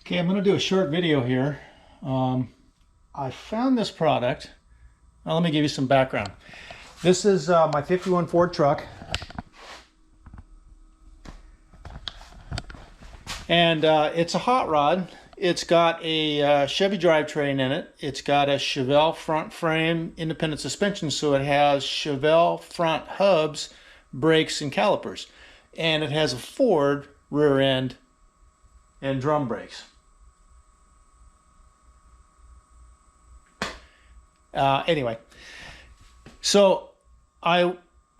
Okay, I'm going to do a short video here. I found this product. Well, let me give you some background. This is my 51 Ford truck. And it's a hot rod. It's got a Chevy drivetrain in it. It's got a Chevelle front frame independent suspension, so it has Chevelle front hubs, brakes, and calipers. And it has a Ford rear end and drum brakes. Anyway, so I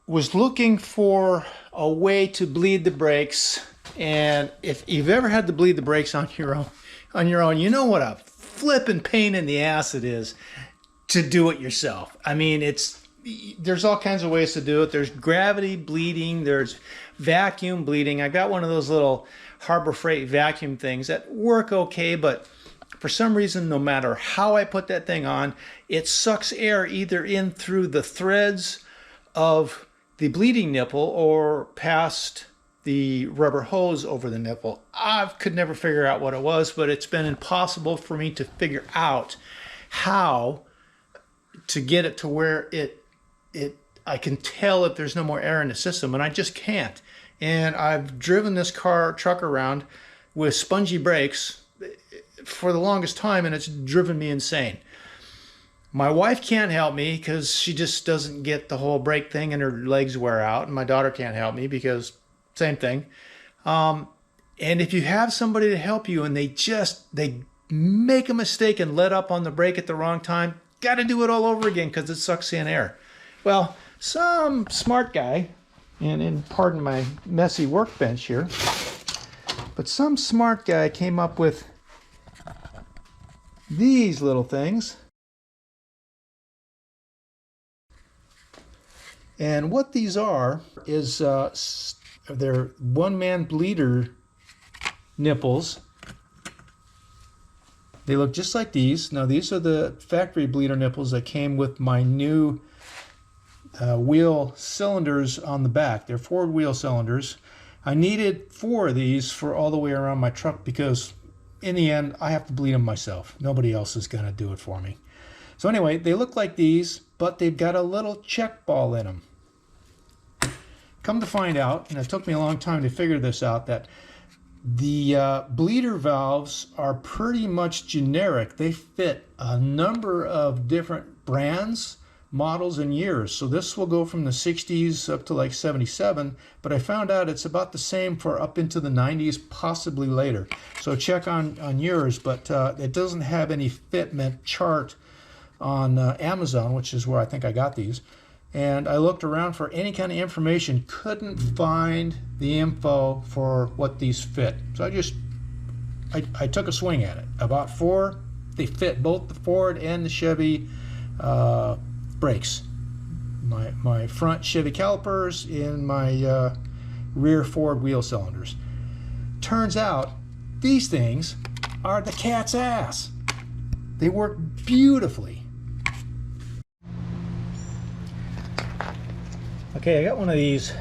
was looking for a way to bleed the brakes, and if you've ever had to bleed the brakes on your own, you know what a flippin' pain in the ass it is to do it yourself. I mean, there's all kinds of ways to do it. There's gravity bleeding, there's vacuum bleeding. I got one of those little Harbor Freight vacuum things that work okay, but for some reason, no matter how I put that thing on, it sucks air either in through the threads of the bleeding nipple or past the rubber hose over the nipple. I could never figure out what it was, but it's been impossible for me to figure out how to get it to where I can tell if there's no more air in the system, and I just can't. And I've driven this truck around with spongy brakes for the longest time, and it's driven me insane. My wife can't help me because she just doesn't get the whole brake thing, and her legs wear out, and my daughter can't help me because same thing. And if you have somebody to help you and they make a mistake and let up on the brake at the wrong time, got to do it all over again because it sucks in air. Well, some smart guy, and pardon my messy workbench here, but some smart guy came up with these little things. And what these are is they're one-man bleeder nipples. They look just like these. Now these are the factory bleeder nipples that came with my new wheel cylinders on the back. They're Ford wheel cylinders. I needed 4 of these for all the way around my truck because in the end, I have to bleed them myself. Nobody else is going to do it for me. So anyway, they look like these, but they've got a little check ball in them. Come to find out, and it took me a long time to figure this out, that the bleeder valves are pretty much generic. They fit a number of different brands, models, and years. So this will go from the 60s up to like 77, but I found out it's about the same for up into the 90s, possibly later. So check on yours, but it doesn't have any fitment chart on Amazon, which is where I think I got these. And I looked around for any kind of information, couldn't find the info for what these fit. So I took a swing at it. I bought 4. They fit both the Ford and the Chevy brakes. My front Chevy calipers and my rear Ford wheel cylinders. Turns out these things are the cat's ass. They work beautifully. Okay, I got one of these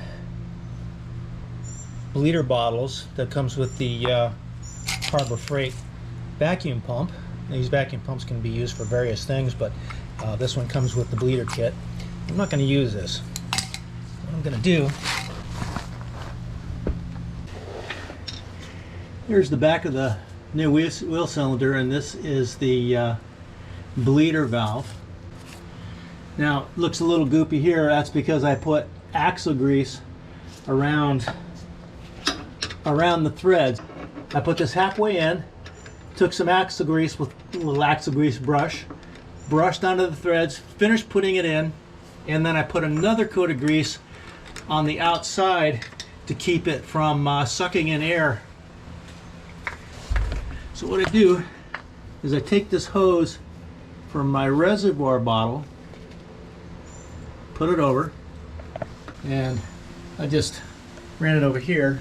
bleeder bottles that comes with the Harbor Freight vacuum pump. These vacuum pumps can be used for various things, but this one comes with the bleeder kit. I'm not going to use this. What I'm going to do, here's the back of the new wheel cylinder, and this is the bleeder valve. Now, it looks a little goopy here. That's because I put axle grease around the threads. I put this halfway in, took some axle grease with a little axle grease brush, brushed onto the threads, finished putting it in, and then I put another coat of grease on the outside to keep it from sucking in air. So what I do is I take this hose from my reservoir bottle, put it over, and I just ran it over here,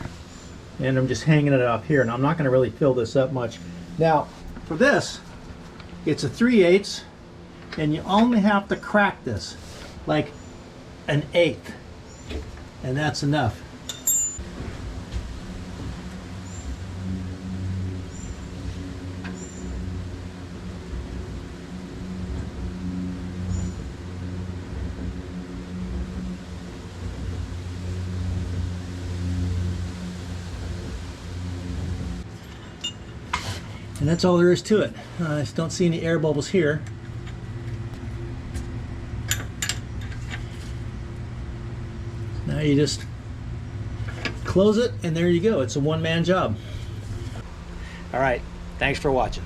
and I'm just hanging it up here. And I'm not going to really fill this up much. Now, for this, it's a 3/8, and you only have to crack this like an 1/8, and that's enough. And that's all there is to it. I just don't see any air bubbles here. Now you just close it, and there you go. It's a one-man job. All right, thanks for watching.